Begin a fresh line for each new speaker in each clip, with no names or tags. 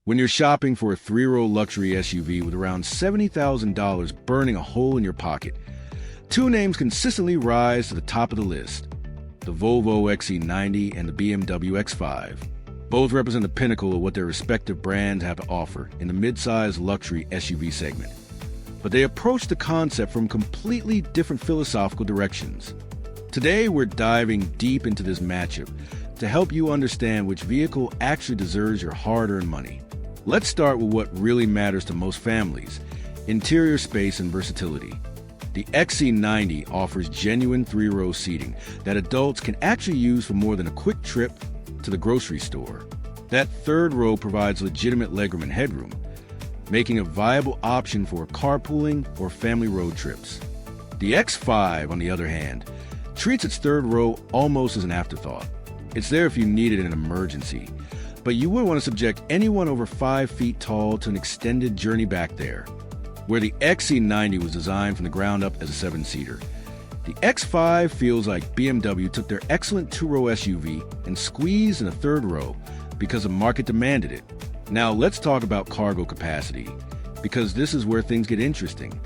When you're shopping for a three-row luxury SUV with around $70,000 burning a hole in your pocket, two names consistently rise to the top of the list: the Volvo XC90 and the BMW X5. Both represent the pinnacle of what their respective brands have to offer in the mid-size luxury SUV segment. But they approach the concept from completely different philosophical directions. Today, we're diving deep into this matchup to help you understand which vehicle actually deserves your hard-earned money. Let's start with what really matters to most families: interior space and versatility. The XC90 offers genuine three-row seating that adults can actually use for more than a quick trip to the grocery store. That third row provides legitimate legroom and headroom, making a viable option for carpooling or family road trips. The X5, on the other hand, treats its third row almost as an afterthought. It's there if you need it in an emergency, but you wouldn't want to subject anyone over 5 feet tall to an extended journey back there. Where the XC90 was designed from the ground up as a 7-seater, the X5 feels like BMW took their excellent two-row SUV and squeezed in a third row because the market demanded it. Now let's talk about cargo capacity, because this is where things get interesting.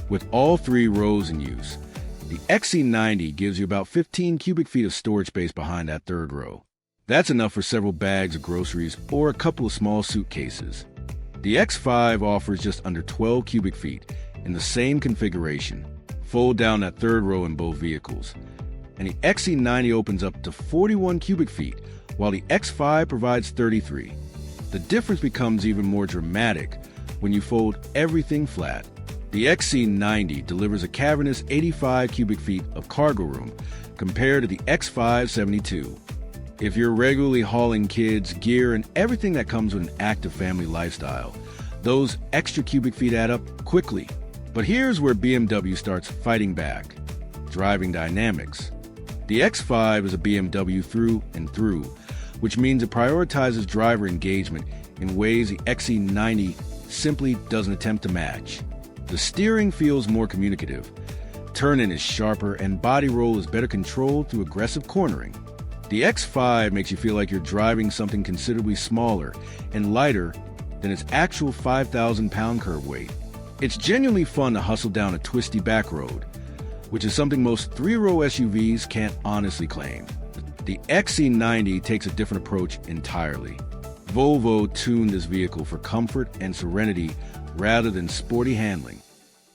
With all 3 rows in use, the XC90 gives you about 15 cubic feet of storage space behind that third row. That's enough for several bags of groceries or a couple of small suitcases. The X5 offers just under 12 cubic feet in the same configuration. Fold down that third row in both vehicles, and the XC90 opens up to 41 cubic feet, while the X5 provides 33. The difference becomes even more dramatic when you fold everything flat. The XC90 delivers a cavernous 85 cubic feet of cargo room compared to the X5 72. If you're regularly hauling kids, gear, and everything that comes with an active family lifestyle, those extra cubic feet add up quickly. But here's where BMW starts fighting back: driving dynamics. The X5 is a BMW through and through, which means it prioritizes driver engagement in ways the XC90 simply doesn't attempt to match. The steering feels more communicative, turn-in is sharper, and body roll is better controlled through aggressive cornering. The X5 makes you feel like you're driving something considerably smaller and lighter than its actual 5,000-pound curb weight. It's genuinely fun to hustle down a twisty back road, which is something most three-row SUVs can't honestly claim. The XC90 takes a different approach entirely. Volvo tuned this vehicle for comfort and serenity rather than sporty handling.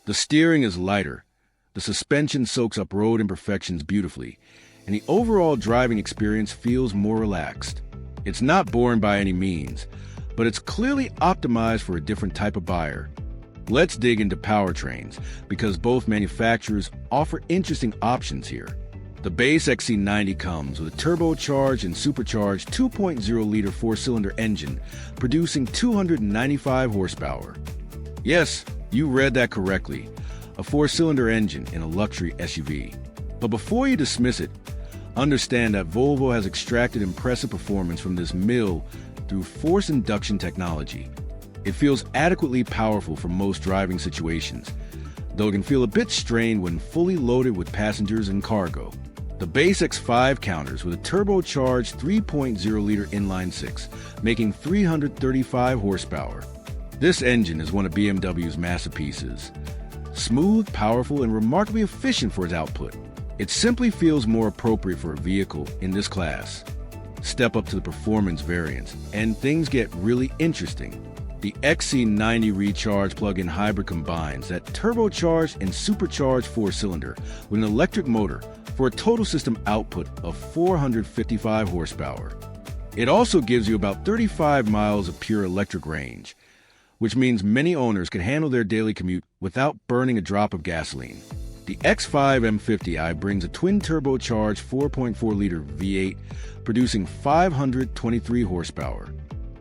The steering is lighter, the suspension soaks up road imperfections beautifully, and the overall driving experience feels more relaxed. It's not boring by any means, but it's clearly optimized for a different type of buyer. Let's dig into powertrains, because both manufacturers offer interesting options here. The base XC90 comes with a turbocharged and supercharged 2.0-liter 4-cylinder engine, producing 295 horsepower. Yes, you read that correctly, a 4-cylinder engine in a luxury SUV. But before you dismiss it, understand that Volvo has extracted impressive performance from this mill through force induction technology. It feels adequately powerful for most driving situations, though it can feel a bit strained when fully loaded with passengers and cargo. The base X5 counters with a turbocharged 3.0-liter inline-six, making 335 horsepower. This engine is one of BMW's masterpieces. Smooth, powerful, and remarkably efficient for its output, it simply feels more appropriate for a vehicle in this class. Step up to the performance variants, and things get really interesting. The XC90 Recharge plug-in hybrid combines that turbocharged and supercharged 4-cylinder with an electric motor for a total system output of 455 horsepower. It also gives you about 35 miles of pure electric range, which means many owners can handle their daily commute without burning a drop of gasoline. The X5 M50i brings a twin-turbocharged 4.4-liter V8, producing 523 horsepower.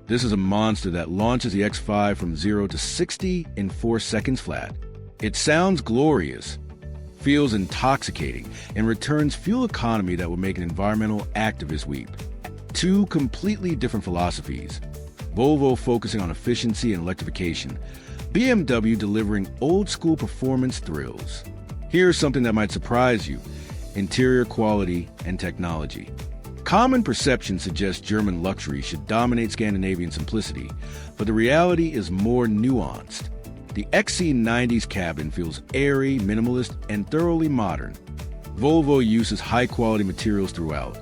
This is a monster that launches the X5 from 0 to 60 in 4 seconds flat. It sounds glorious, feels intoxicating, and returns fuel economy that would make an environmental activist weep. Two completely different philosophies. Volvo focusing on efficiency and electrification, BMW delivering old-school performance thrills. Here's something that might surprise you: interior quality and technology. Common perception suggests German luxury should dominate Scandinavian simplicity, but the reality is more nuanced. The XC90's cabin feels airy, minimalist, and thoroughly modern. Volvo uses high-quality materials throughout,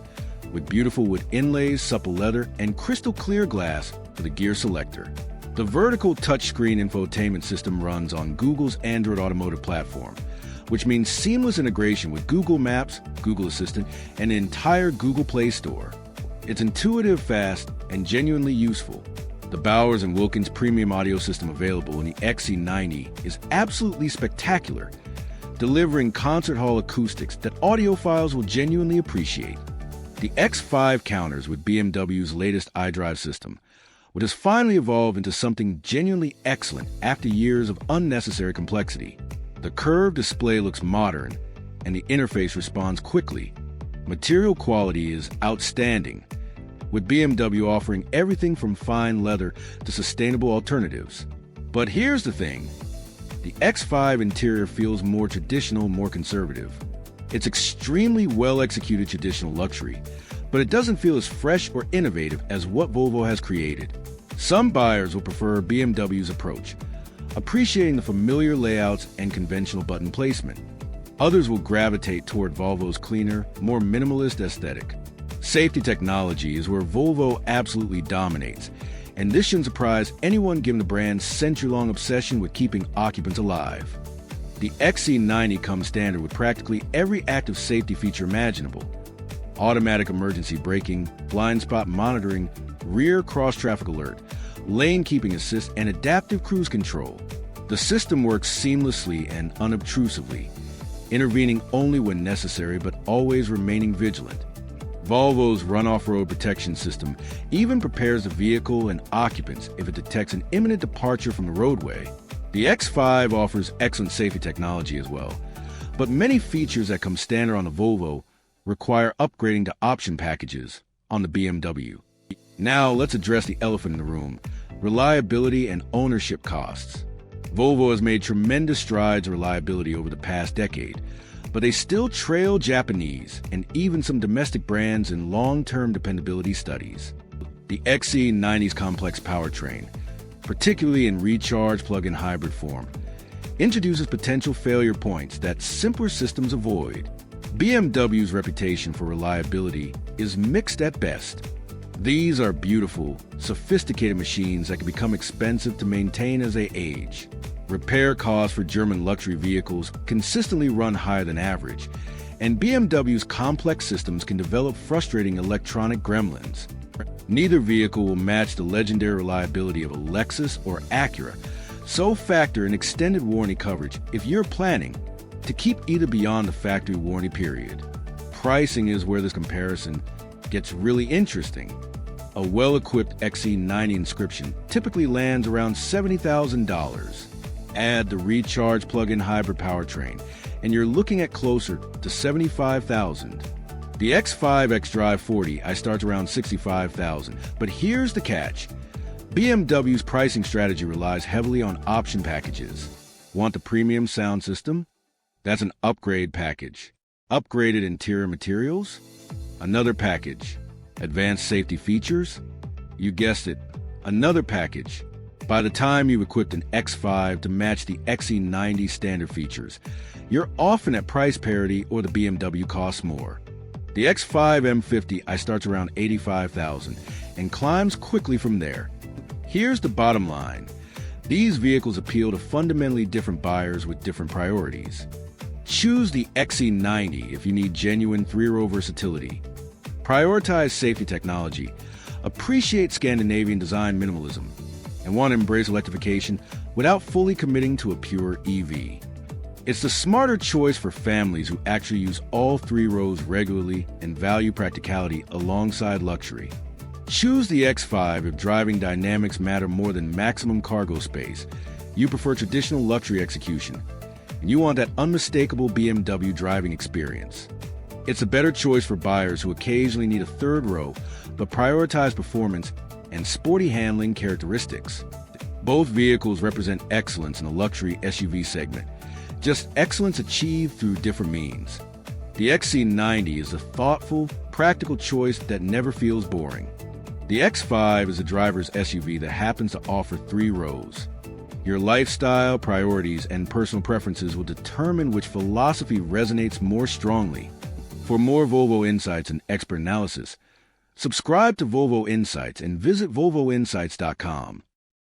with beautiful wood inlays, supple leather, and crystal-clear glass for the gear selector. The vertical touchscreen infotainment system runs on Google's Android Automotive platform, which means seamless integration with Google Maps, Google Assistant, and the entire Google Play Store. It's intuitive, fast, and genuinely useful. The Bowers & Wilkins premium audio system available in the XC90 is absolutely spectacular, delivering concert hall acoustics that audiophiles will genuinely appreciate. The X5 counters with BMW's latest iDrive system, which has finally evolved into something genuinely excellent after years of unnecessary complexity. The curved display looks modern, and the interface responds quickly. Material quality is outstanding, with BMW offering everything from fine leather to sustainable alternatives. But here's the thing. The X5 interior feels more traditional, more conservative. It's extremely well-executed traditional luxury, but it doesn't feel as fresh or innovative as what Volvo has created. Some buyers will prefer BMW's approach, appreciating the familiar layouts and conventional button placement. Others will gravitate toward Volvo's cleaner, more minimalist aesthetic. Safety technology is where Volvo absolutely dominates, and this shouldn't surprise anyone given the brand's century-long obsession with keeping occupants alive. The XC90 comes standard with practically every active safety feature imaginable: automatic emergency braking, blind spot monitoring, rear cross-traffic alert, lane keeping assist, and adaptive cruise control. The system works seamlessly and unobtrusively, intervening only when necessary but always remaining vigilant. Volvo's run-off-road protection system even prepares the vehicle and occupants if it detects an imminent departure from the roadway. The X5 offers excellent safety technology as well, but many features that come standard on the Volvo require upgrading to option packages on the BMW. Now let's address the elephant in the room: reliability and ownership costs. Volvo has made tremendous strides in reliability over the past decade, but they still trail Japanese and even some domestic brands in long-term dependability studies. The XC90's complex powertrain, particularly in recharge plug-in hybrid form, introduces potential failure points that simpler systems avoid. BMW's reputation for reliability is mixed at best. These are beautiful, sophisticated machines that can become expensive to maintain as they age. Repair costs for German luxury vehicles consistently run higher than average, and BMW's complex systems can develop frustrating electronic gremlins. Neither vehicle will match the legendary reliability of a Lexus or Acura, so factor in extended warranty coverage if you're planning to keep either beyond the factory warranty period. Pricing is where this comparison gets really interesting. A well-equipped XC90 inscription typically lands around $70,000. Add the recharge plug-in hybrid powertrain, and you're looking at closer to $75,000. The X5 xDrive 40 starts around $65,000, but here's the catch. BMW's pricing strategy relies heavily on option packages. Want the premium sound system? That's an upgrade package. Upgraded interior materials? Another package. Advanced safety features? You guessed it, another package. By the time you've equipped an X5 to match the XC90 standard features, you're often at price parity or the BMW costs more. The X5 M50 starts around $85,000 and climbs quickly from there. Here's the bottom line. These vehicles appeal to fundamentally different buyers with different priorities. Choose the XC90 if you need genuine three-row versatility. Prioritize safety technology, appreciate Scandinavian design minimalism, and want to embrace electrification without fully committing to a pure EV. It's the smarter choice for families who actually use all three rows regularly and value practicality alongside luxury. Choose the X5 if driving dynamics matter more than maximum cargo space, you prefer traditional luxury execution, and you want that unmistakable BMW driving experience. It's a better choice for buyers who occasionally need a third row but prioritize performance and sporty handling characteristics. Both vehicles represent excellence in the luxury SUV segment, just excellence achieved through different means. The XC90 is a thoughtful, practical choice that never feels boring. The X5 is a driver's SUV that happens to offer 3 rows. Your lifestyle, priorities, and personal preferences will determine which philosophy resonates more strongly. For more Volvo insights and expert analysis, subscribe to Volvo Insights and visit volvoinsights.com.